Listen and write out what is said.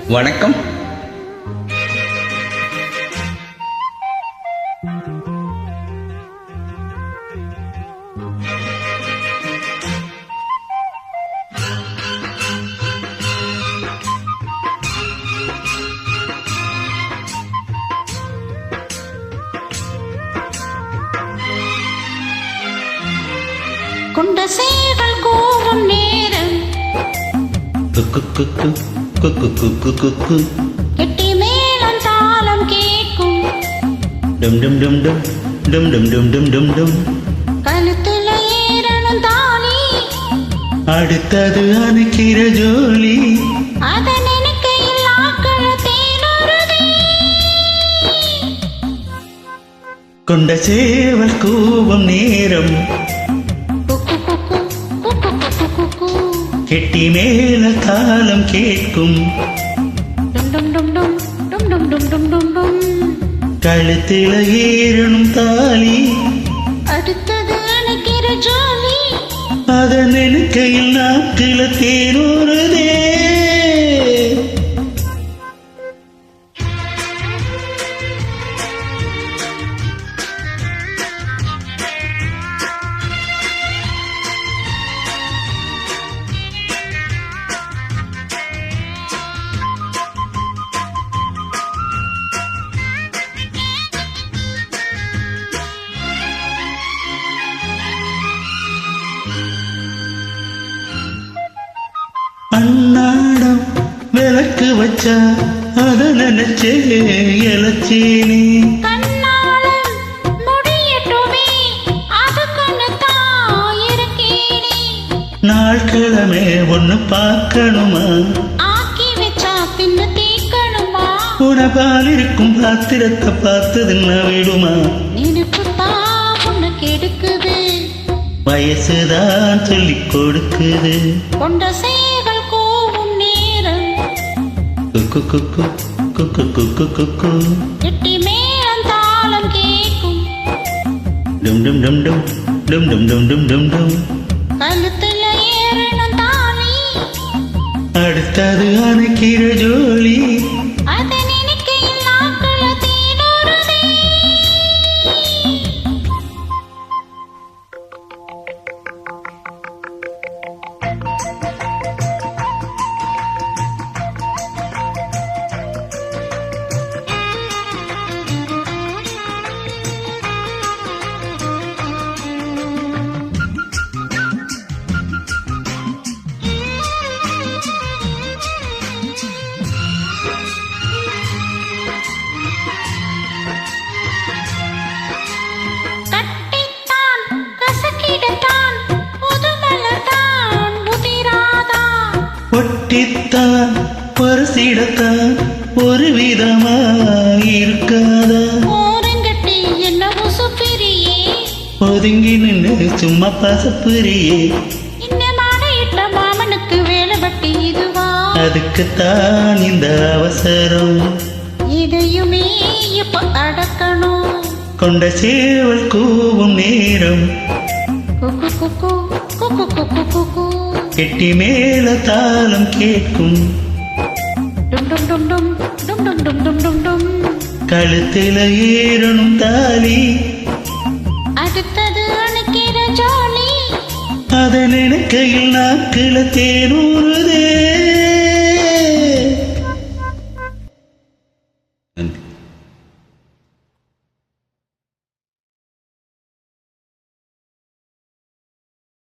வணக்கம். கொண்ட சேவல் கூவும் நேரம் கெட்டி மேளம் தாளம் கேட்கும் டும் டும் டும் டும் டும் டும் டும் டும் டும் டும். கழுத்துல ஏறணும் தாலி அடுத்தது அனுக்கிற ஜோலி அத நினைக்கையில் ஆக்கள தேனொருதே. கொண்ட சேவல் கூவும் நேரம் குக்கு குக்கு குக்கு குக்கு குக்கு கெட்டி மேல தாளம் கேட்கும் டும் டும் டும் டும் டும் டும் டும் டும் டும் டும். கழுத்தில ஏறணும் தாலி அடுத்தது அணைக்கிற ஜோலி அத நினைக்கையில் நாக்கில தேனூறுதே. அன்னாடம் விளக்கு வச்சா அத நினைச்சே இலச்சேனே. கண்ணாளம் முடியட்டுமே அதுக்குன்னுதான் இருக்கேனே. நாள் கிழமை ஒண்ணு பார்க்கணுமா ஆக்கி வச்சா பின்னு தீக்கணுமா. உனபால் இருக்கும் பாத்திரத்தை பார்த்ததுன்னா விடுமா. நினைப்புத்தான் உன்னை கெடுக்குது வயசுதான் சொல்லிக் கொடுக்குது. கொண்ட சேவல் கூவும் நேரம் குக்கு குக்கு குக்கு குக்கு குக்கு கெட்டி மேளம் தாளம் கேட்கும் டும் டும் டும் டும் டும் டும் டும் டும் டும் டும். கழுத்துல ஏறணும் தாலி அடுத்தது அணைக்கிற ஜோலி அதை நினைக்கையில் நாக்கள தேனொருதே. கட்டித்தான் கசக்கிடத்தான் புதுமலர்தான் உதிராதா. ஒட்டித்தான் பரிசிடத்தான் ஒரு விதமா இருக்காதா. ஓரங்கட்டி என்ன உசுப்பிரியே ஒதுங்கி நின்று சும்மா பசப்புரியே. இந்த மாலையிட்ட மாமனுக்கு வேலை பட்டி இதுவா. அதுக்குத்தான் இந்த அவசரம். இதையுமே இப்ப அடக்கணும். கொண்ட சேவல் கூவும் நேரம் குக்கு குக்கு குக்கு குக்கு குக்கு கெட்டி மேல தாளம் கேட்கும் டும் டும் டும் டும் டும் டும் டும் டும் டும் டும். கழுத்தில ஏறணும் தாலி அடுத்தது அணைக்கிற ஜோலி அத நினைக்கையில் நாக்கில தேனூறுதே.